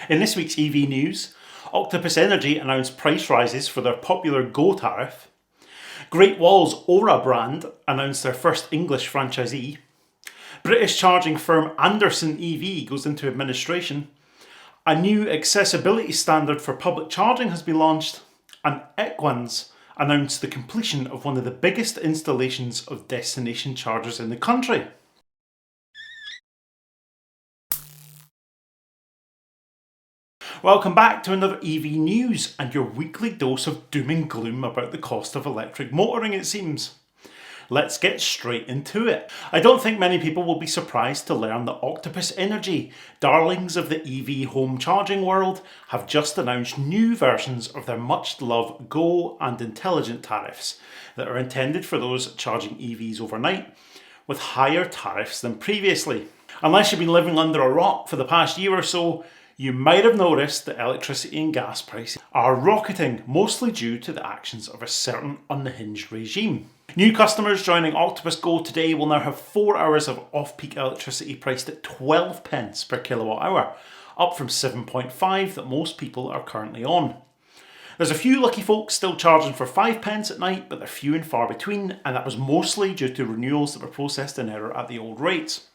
In this week's EV news, Octopus Energy announced price rises for their popular Go tariff. Great Wall's Aura brand announced their first English franchisee. British charging firm Andersen EV goes into administration. A new accessibility standard for public charging has been launched. And EQUANS announced the completion of one of the biggest installations of destination chargers in the country. Welcome back to another EV news and your weekly dose of doom and gloom about the cost of electric motoring, it seems. Let's get straight into it. I don't think many people will be surprised to learn that Octopus Energy, darlings of the EV home charging world, have just announced new versions of their much-loved Go and Intelligent tariffs that are intended for those charging EVs overnight, with higher tariffs than previously. Unless you've been living under a rock for the past year or so, you might have noticed that electricity and gas prices are rocketing, mostly due to the actions of a certain unhinged regime. New customers joining Octopus Go today will now have 4 hours of off-peak electricity priced at 12 pence per kilowatt hour, up from 7.5 that most people are currently on. There's a few lucky folks still charging for 5 pence at night, but they're few and far between, and that was mostly due to renewals that were processed in error at the old rates.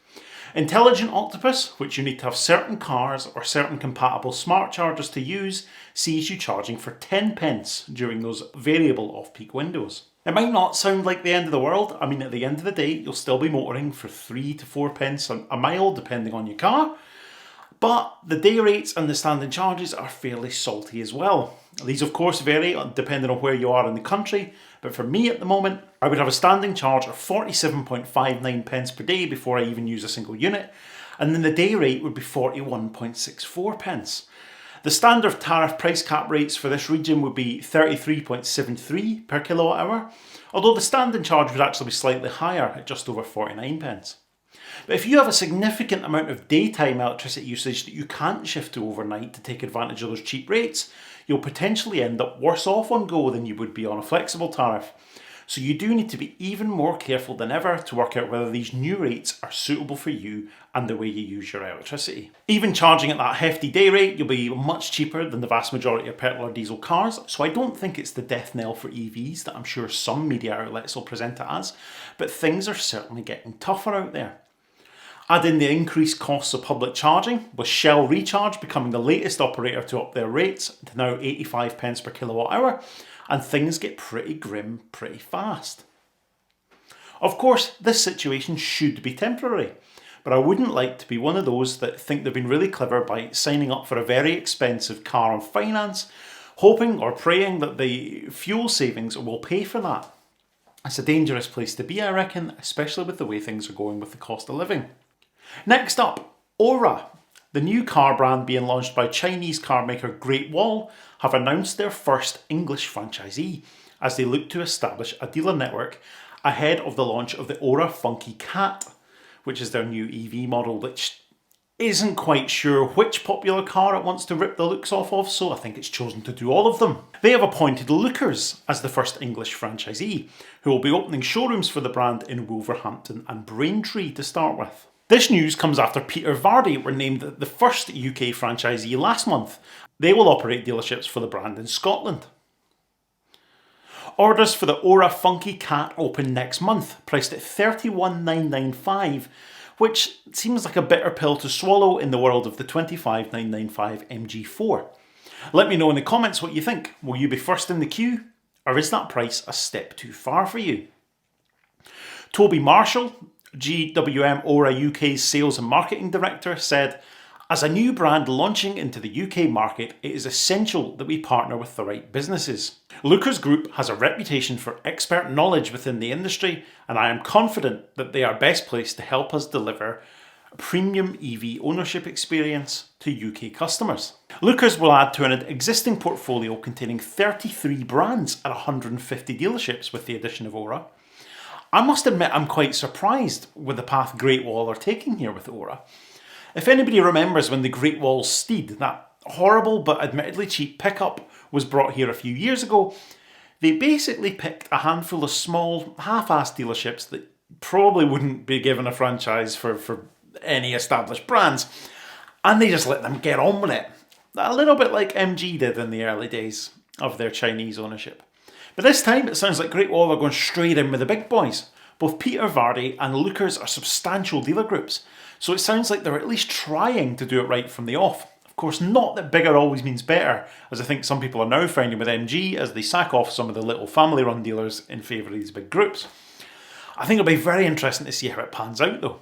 Intelligent Octopus, which you need to have certain cars or certain compatible smart chargers to use, sees you charging for 10 pence during those variable off-peak windows. It might not sound like the end of the world. I mean, at the end of the day, you'll still be motoring for 3 to 4 pence a mile, depending on your car. But the day rates and the standing charges are fairly salty as well. These of course vary depending on where you are in the country, but for me at the moment, I would have a standing charge of 47.59 pence per day before I even use a single unit, and then the day rate would be 41.64 pence. The standard tariff price cap rates for this region would be 33.73 per kilowatt hour, although the standing charge would actually be slightly higher at just over 49 pence. But if you have a significant amount of daytime electricity usage that you can't shift to overnight to take advantage of those cheap rates, you'll potentially end up worse off on Go than you would be on a flexible tariff. So you do need to be even more careful than ever to work out whether these new rates are suitable for you and the way you use your electricity. Even charging at that hefty day rate, you'll be much cheaper than the vast majority of petrol or diesel cars, so I don't think it's the death knell for EVs that I'm sure some media outlets will present it as, but things are certainly getting tougher out there. Add in the increased costs of public charging, with Shell Recharge becoming the latest operator to up their rates to now 85 pence per kilowatt hour, and things get pretty grim pretty fast. Of course, this situation should be temporary, but I wouldn't like to be one of those that think they've been really clever by signing up for a very expensive car on finance, hoping or praying that the fuel savings will pay for that. It's a dangerous place to be, I reckon, especially with the way things are going with the cost of living. Next up, Aura. The new car brand being launched by Chinese car maker Great Wall have announced their first English franchisee as they look to establish a dealer network ahead of the launch of the Aura Funky Cat, which is their new EV model, which isn't quite sure which popular car it wants to rip the looks off of, so I think it's chosen to do all of them. They have appointed Lookers as the first English franchisee, who will be opening showrooms for the brand in Wolverhampton and Braintree to start with. This news comes after Peter Vardy were named the first UK franchisee last month. They will operate dealerships for the brand in Scotland. Orders for the Aura Funky Cat open next month, priced at $31,995, which seems like a bitter pill to swallow in the world of the $25,995 MG4. Let me know in the comments what you think. Will you be first in the queue, or is that price a step too far for you? Toby Marshall, GWM Aura UK's Sales and Marketing Director, said, "As a new brand launching into the UK market, it is essential that we partner with the right businesses. Lookers Group has a reputation for expert knowledge within the industry, and I am confident that they are best placed to help us deliver a premium EV ownership experience to UK customers." Lookers will add to an existing portfolio containing 33 brands at 150 dealerships with the addition of Aura. I must admit I'm quite surprised with the path Great Wall are taking here with Aura. If anybody remembers when the Great Wall Steed, that horrible but admittedly cheap pickup, was brought here a few years ago, they basically picked a handful of small, half-assed dealerships that probably wouldn't be given a franchise for any established brands, and they just let them get on with it. a little bit like MG did in the early days of their Chinese ownership. But this time it sounds like Great Wall are going straight in with the big boys. Both Peter Vardy and Lucas are substantial dealer groups, so it sounds like they're at least trying to do it right from the off. Of course, not that bigger always means better, as I think some people are now finding with MG as they sack off some of the little family-run dealers in favour of these big groups. I think it'll be very interesting to see how it pans out though.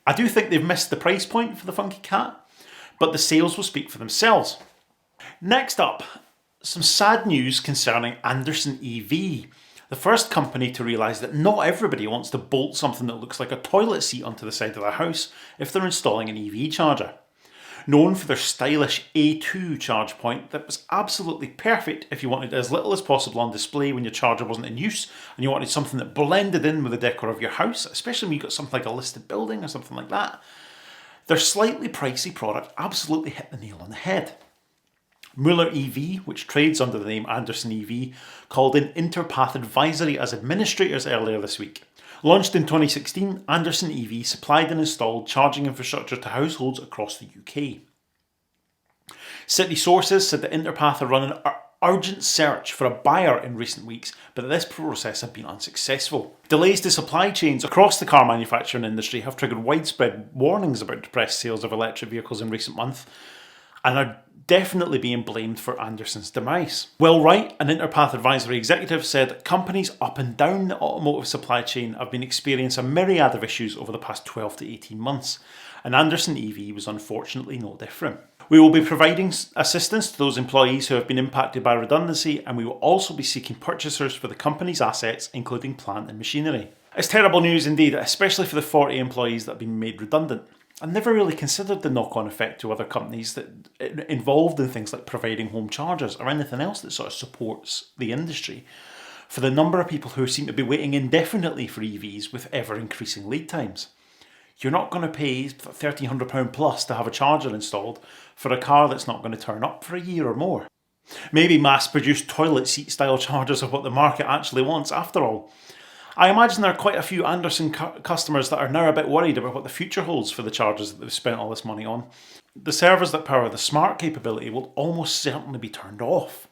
I do think they've missed the price point for the Funky Cat, but the sales will speak for themselves. Next up, some sad news concerning Andersen EV, the first company to realise that not everybody wants to bolt something that looks like a toilet seat onto the side of their house if they're installing an EV charger. Known for their stylish A2 charge point that was absolutely perfect if you wanted as little as possible on display when your charger wasn't in use and you wanted something that blended in with the decor of your house, especially when you've got something like a listed building or something like that. Their slightly pricey product absolutely hit the nail on the head. Muller EV, which trades under the name Andersen EV, called in Interpath Advisory as administrators earlier this week. Launched in 2016, Andersen EV supplied and installed charging infrastructure to households across the UK. City sources said that Interpath are running an urgent search for a buyer in recent weeks, but this process had been unsuccessful. Delays to supply chains across the car manufacturing industry have triggered widespread warnings about depressed sales of electric vehicles in recent months, and are definitely being blamed for Andersen's demise. Will Wright, an Interpath Advisory executive, said companies up and down the automotive supply chain have been experiencing a myriad of issues over the past 12 to 18 months, and Andersen EV was unfortunately no different. We will be providing assistance to those employees who have been impacted by redundancy, and we will also be seeking purchasers for the company's assets, including plant and machinery. It's terrible news indeed, especially for the 40 employees that have been made redundant. I never really considered the knock-on effect to other companies that involved in things like providing home chargers or anything else that sort of supports the industry, for the number of people who seem to be waiting indefinitely for EVs with ever-increasing lead times. You're not going to pay £1,300 plus to have a charger installed for a car that's not going to turn up for a year or more. Maybe mass-produced toilet seat style chargers are what the market actually wants after all. I imagine there are quite a few Andersen customers that are now a bit worried about what the future holds for the chargers that they've spent all this money on. The servers that power the smart capability will almost certainly be turned off.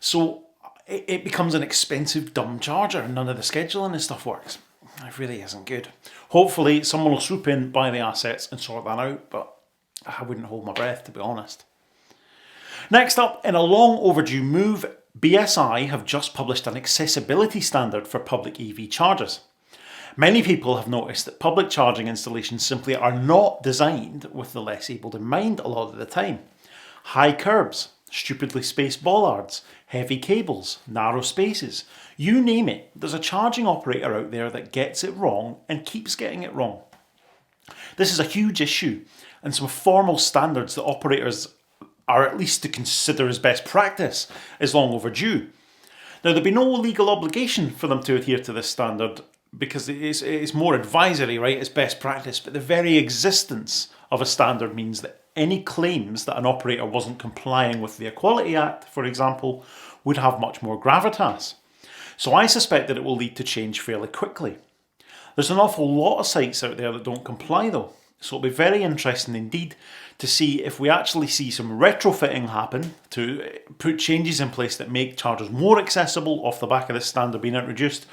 So it becomes an expensive dumb charger and none of the scheduling and stuff works. It really isn't good. Hopefully someone will swoop in, buy the assets and sort that out, but I wouldn't hold my breath, to be honest. Next up, in a long overdue move, BSI have just published an accessibility standard for public EV chargers. Many people have noticed that public charging installations simply are not designed with the less abled in mind a lot of the time. High curbs, stupidly spaced bollards, heavy cables, narrow spaces, you name it, there's a charging operator out there that gets it wrong and keeps getting it wrong. This is a huge issue, and some formal standards that operators are at least to consider as best practice is long overdue. Now, there'll be no legal obligation for them to adhere to this standard because it's more advisory, right? It's best practice, but the very existence of a standard means that any claims that an operator wasn't complying with the Equality Act, for example, would have much more gravitas. So I suspect that it will lead to change fairly quickly. There's an awful lot of sites out there that don't comply though. So it'll be very interesting indeed to see if we actually see some retrofitting happen to put changes in place that make chargers more accessible off the back of this standard being introduced,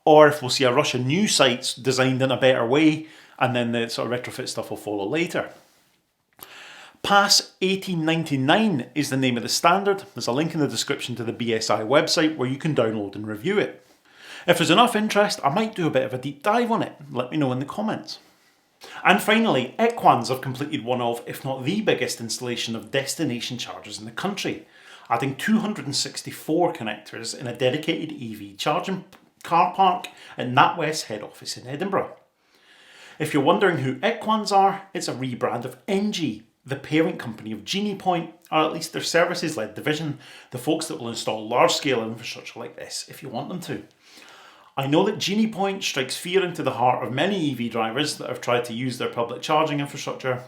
or if we'll see a rush of new sites designed in a better way and then the sort of retrofit stuff will follow later. PAS 1899 is the name of the standard. There's a link in the description to the BSI website where you can download and review it. If there's enough interest, I might do a bit of a deep dive on it. Let me know in the comments. And finally, EQUANS have completed one of, if not the biggest installation of destination chargers in the country, adding 264 connectors in a dedicated EV charging car park at NatWest's head office in Edinburgh. If you're wondering who EQUANS are, it's a rebrand of NG, the parent company of Genie Point, or at least their services-led division, the folks that will install large-scale infrastructure like this if you want them to. I know that Genie Point strikes fear into the heart of many EV drivers that have tried to use their public charging infrastructure.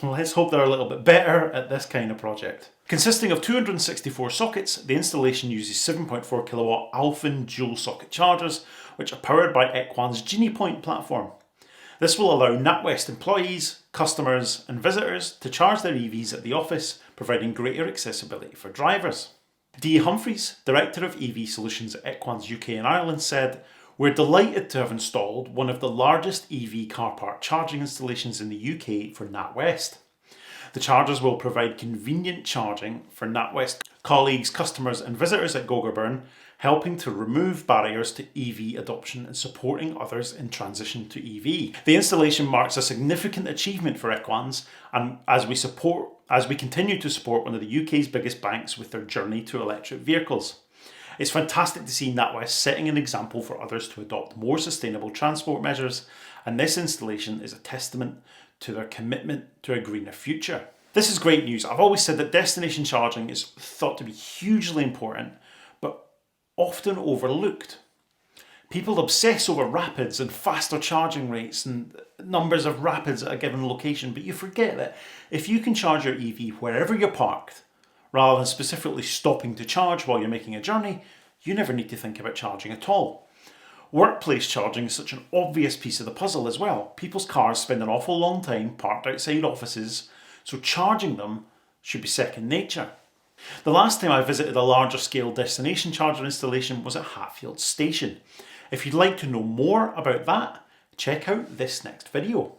Let's hope they're a little bit better at this kind of project. Consisting of 264 sockets, the installation uses 7.4 kilowatt Alphen dual socket chargers, which are powered by EQUANS' Genie Point platform. This will allow NatWest employees, customers and visitors to charge their EVs at the office, providing greater accessibility for drivers. Dee Humphreys, Director of EV Solutions at EQUANS UK and Ireland, said, "We're delighted to have installed one of the largest EV car park charging installations in the UK for NatWest. The chargers will provide convenient charging for NatWest colleagues, customers and visitors at Gogarburn, helping to remove barriers to EV adoption and supporting others in transition to EV. The installation marks a significant achievement for EQUANS, and as we continue to support one of the UK's biggest banks with their journey to electric vehicles. It's fantastic to see NatWest setting an example for others to adopt more sustainable transport measures, and this installation is a testament to their commitment to a greener future." This is great news. I've always said that destination charging is thought to be hugely important, but often overlooked. People obsess over rapids and faster charging rates and numbers of rapids at a given location, but you forget that if you can charge your EV wherever you're parked, rather than specifically stopping to charge while you're making a journey, you never need to think about charging at all. Workplace charging is such an obvious piece of the puzzle as well. People's cars spend an awful long time parked outside offices, so charging them should be second nature. The last time I visited a larger scale destination charger installation was at Hatfield Station. If you'd like to know more about that, check out this next video.